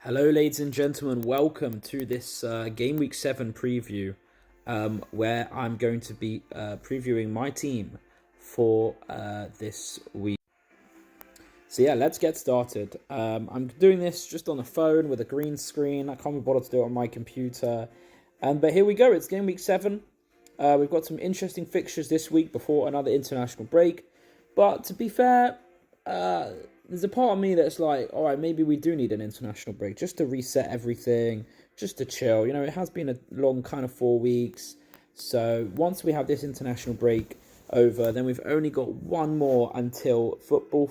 Hello, ladies and gentlemen. Welcome to this Game Week 7 preview, where I'm going to be previewing my team for this week. So yeah, let's get started. I'm doing this just on the phone with a green screen. I can't be bothered to do it on my computer. But here we go. It's Game Week 7. We've got some interesting fixtures this week before another international break. But to be fair, there's a part of me that's like, all right, maybe we do need an international break just to reset everything, just to chill. You know, it has been a long kind of 4 weeks. So once we have this international break over, then we've only got one more until football,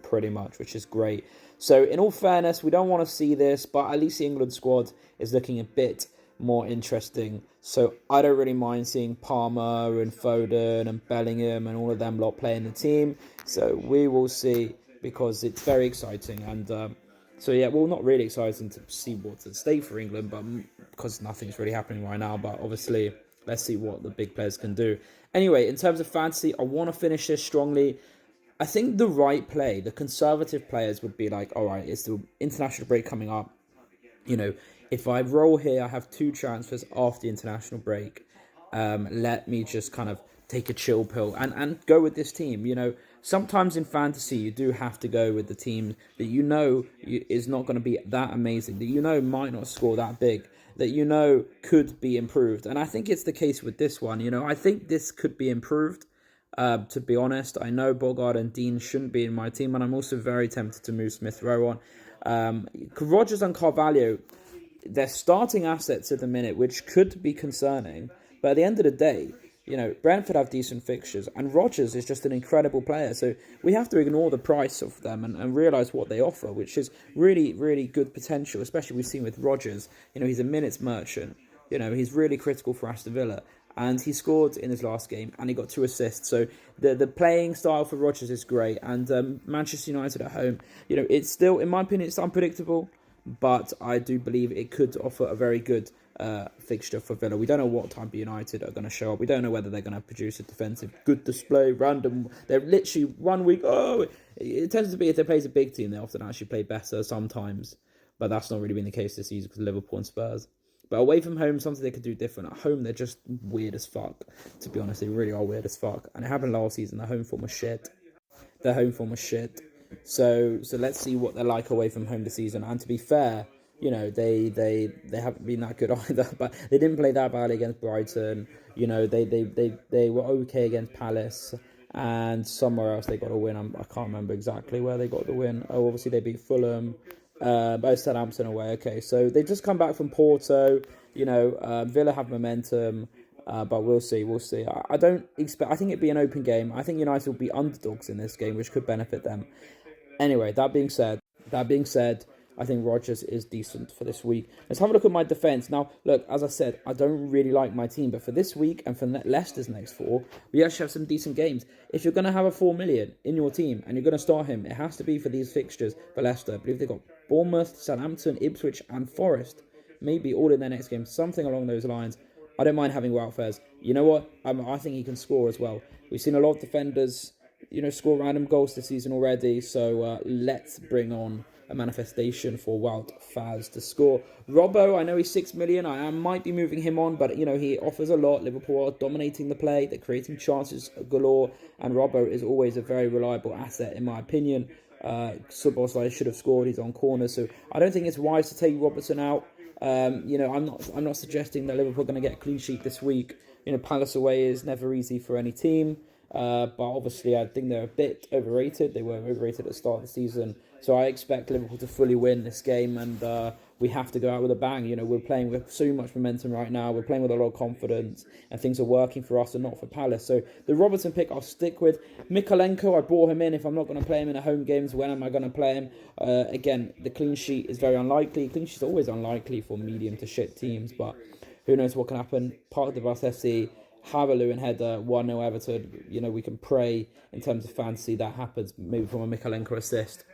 pretty much, which is great. So in all fairness, we don't want to see this, but at least the England squad is looking a bit more interesting. So I don't really mind seeing Palmer and Foden and Bellingham and all of them lot playing the team. So we will see, because it's very exciting. And so yeah, well, not really exciting to see what's at stake for England, but because nothing's really happening right now. But obviously, let's see what the big players can do. Anyway, in terms of fantasy, I want to finish this strongly. I think the right play, the conservative players would be like, all right, it's the international break coming up. You know, if I roll here, I have 2 transfers after the international break. Let me just kind of take a chill pill and go with this team. You know, sometimes in fantasy, you do have to go with the team that you know is not going to be that amazing, that you know might not score that big, that you know could be improved. And I think it's the case with this one. You know, I think this could be improved. To be honest, I know Bogard and Dean shouldn't be in my team, and I'm also very tempted to move Smith Rowe on. Rodgers and Carvalho, they're starting assets at the minute, which could be concerning. But at the end of the day, you know, Brentford have decent fixtures, and Rodgers is just an incredible player. So we have to ignore the price of them and realise what they offer, which is really, really good potential, especially we've seen with Rodgers. You know, he's a minutes merchant. You know, he's really critical for Aston Villa. And he scored in his last game, and he got 2 assists. So the playing style for Rodgers is great. And Manchester United at home, you know, it's still, in my opinion, it's unpredictable. But I do believe it could offer a very good fixture for Villa. We don't know what time United are going to show up. We don't know whether they're going to produce a defensive good display, random. They're literally 1 week. Oh, it tends to be if they play a big team, they often actually play better sometimes. But that's not really been the case this season with Liverpool and Spurs. But away from home, something they could do different. At home, they're just weird as fuck. To be honest, they really are weird as fuck. And it happened last season. Their home form was shit. So let's see what they're like away from home this season. And to be fair, you know, they haven't been that good either. But they didn't play that badly against Brighton. You know, they were okay against Palace. And somewhere else they got a win. I can't remember exactly where they got the win. Oh, obviously they beat Fulham. Both Southampton away. Okay, so they've just come back from Porto. You know, Villa have momentum, but we'll see. I don't expect. I think it'd be an open game. I think United will be underdogs in this game, which could benefit them. Anyway, that being said, I think Rodgers is decent for this week. Let's have a look at my defence. Now, look, as I said, I don't really like my team, but for this week and for Leicester's next 4, we actually have some decent games. If you're going to have a 4 million in your team and you're going to start him, it has to be for these fixtures for Leicester. I believe they've got Bournemouth, Southampton, Ipswich and Forest. Maybe all in their next game, something along those lines. I don't mind having Woutfares. You know what? I think he can score as well. We've seen a lot of defenders, you know, score random goals this season already. So let's bring on a manifestation for Wout Faz to score. Robbo, I know he's 6 million. I might be moving him on, but you know he offers a lot. Liverpool are dominating the play. They're creating chances galore, and Robbo is always a very reliable asset in my opinion. Szoboszlai should have scored. He's on corners, so I don't think it's wise to take Robertson out. You know, I'm not suggesting that Liverpool are going to get a clean sheet this week. You know, Palace away is never easy for any team. But obviously, I think they're a bit overrated. They were overrated at the start of the season. So I expect Liverpool to fully win this game, and we have to go out with a bang. You know, we're playing with so much momentum right now. We're playing with a lot of confidence, and things are working for us and not for Palace. So the Robertson pick I'll stick with. Mikalenko, I brought him in. If I'm not going to play him in a home games, when am I going to play him? Again, the clean sheet is very unlikely. Clean sheet is always unlikely for medium to shit teams, but who knows what can happen. Park of the Bus FC. Haverlu and header, 1-0 Everton. You know, we can pray in terms of fantasy that happens, maybe from a Mikalenko assist.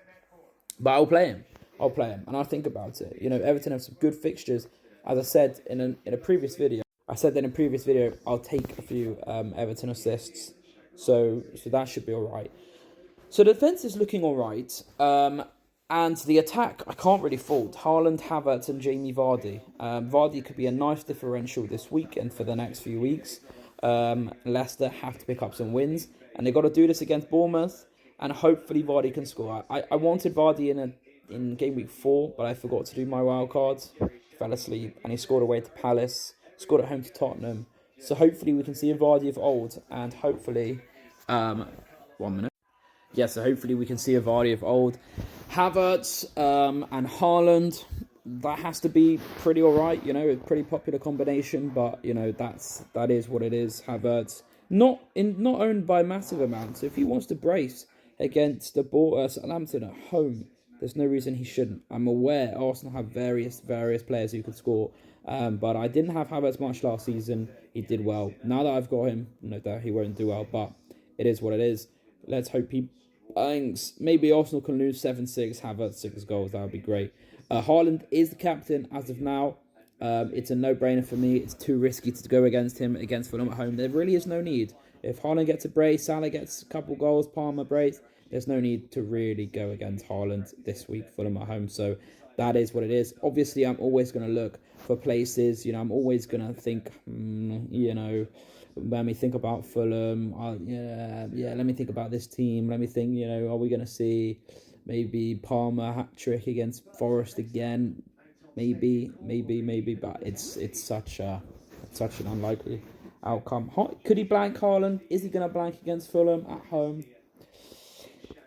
But I'll play him, and I'll think about it. You know, Everton have some good fixtures. As I said in a previous video, I'll take a few Everton assists. So that should be all right. So the defence is looking all right. And the attack, I can't really fault. Haaland, Havertz, and Jamie Vardy. Vardy could be a nice differential this week and for the next few weeks. Leicester have to pick up some wins, and they've got to do this against Bournemouth. And hopefully Vardy can score. I wanted Vardy in game week 4, but I forgot to do my wild cards. Fell asleep, and he scored away to Palace. Scored at home to Tottenham. So hopefully we can see a Vardy of old, and hopefully, 1 minute. Yeah, so hopefully we can see a Vardy of old. Havertz and Haaland, that has to be pretty alright, you know, a pretty popular combination, but, you know, that is what it is. Havertz, not owned by massive amounts. If he wants to brace against the Southampton at home, there's no reason he shouldn't. I'm aware Arsenal have various players who could score, but I didn't have Havertz much last season. He did well. Now that I've got him, no doubt he won't do well, but it is what it is. Let's hope he bangs. Maybe Arsenal can lose 7-6, Havertz 6 goals. That would be great. Haaland is the captain as of now. It's a no-brainer for me. It's too risky to go against him against Fulham at home. There really is no need. If Haaland gets a brace, Salah gets a couple goals, Palmer brace, there's no need to really go against Haaland this week, Fulham at home. So that is what it is. Obviously, I'm always going to look for places. You know, I'm always going to think, you know, let me think about Fulham. Let me think about this team. Let me think, you know, are we going to see maybe Palmer hat-trick against Forest again? Maybe, but it's such an unlikely outcome. Could he blank Haaland? Is he going to blank against Fulham at home?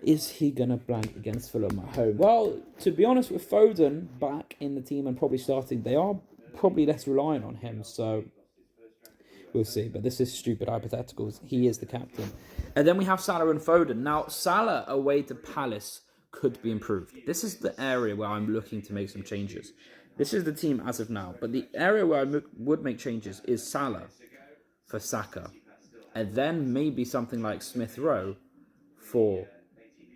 Is he going to blank against Fulham at home? Well, to be honest, with Foden back in the team and probably starting, they are probably less reliant on him, so we'll see. But this is stupid hypotheticals. He is the captain. And then we have Salah and Foden. Now, Salah away to Palace could be improved. This is the area where I'm looking to make some changes. This is the team as of now. But the area where I would make changes is Salah for Saka. And then maybe something like Smith Rowe for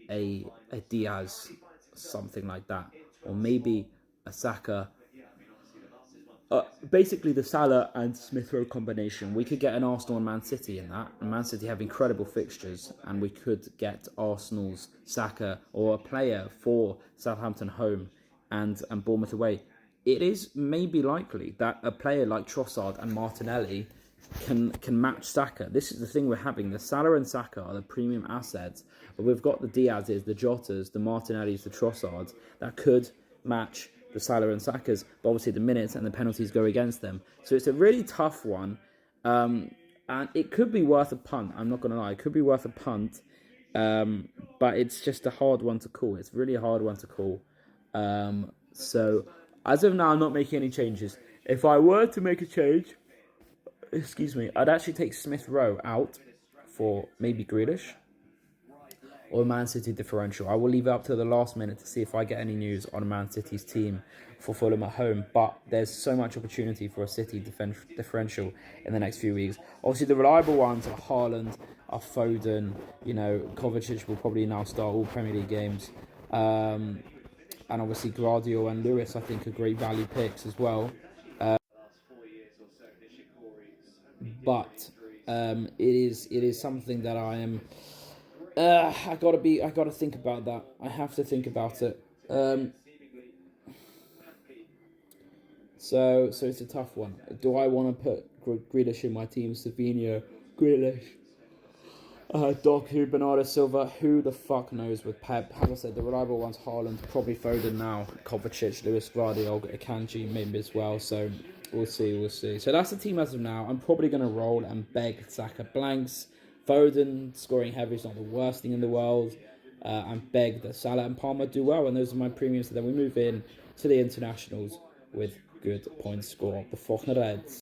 a Diaz, something like that. Or maybe a Saka. Basically, the Salah and Smith Rowe combination. We could get an Arsenal and Man City in that. And Man City have incredible fixtures. And we could get Arsenal's Saka or a player for Southampton home and Bournemouth away. It is maybe likely that a player like Trossard and Martinelli can match Saka. This is the thing we're having. The Salah and Saka are the premium assets. But we've got the Diaz's, the Jotas, the Martinellis, the Trossards that could match the Salah and Saka's, but obviously the minutes and the penalties go against them. So it's a really tough one, and it could be worth a punt. I'm not going to lie, it could be worth a punt, but it's just a hard one to call. It's really a hard one to call. So as of now, I'm not making any changes. If I were to make a change, I'd actually take Smith Rowe out for maybe Grealish or Man City differential. I will leave it up to the last minute to see if I get any news on Man City's team for Fulham at home. But there's so much opportunity for a City differential in the next few weeks. Obviously, the reliable ones are Haaland, are Foden. You know, Kovacic will probably now start all Premier League games. And obviously, Guardiola and Lewis, I think, are great value picks as well. But it is something that I am. I gotta think about that. I have to think about it. So it's a tough one. Do I want to put Grealish in my team? Savinho, Grealish, Doku, Bernardo Silva. Who the fuck knows with Pep? As I said, the reliable ones: Haaland, probably Foden now, Kovacic, Lewis, Vardy, Akanji maybe as well. So we'll see. So that's the team as of now. I'm probably gonna roll and beg Saka blanks. Foden scoring heavy is not the worst thing in the world. And beg that Salah and Palmer do well. And those are my premiums. So then we move in to the internationals with good points score. The fucking Reds.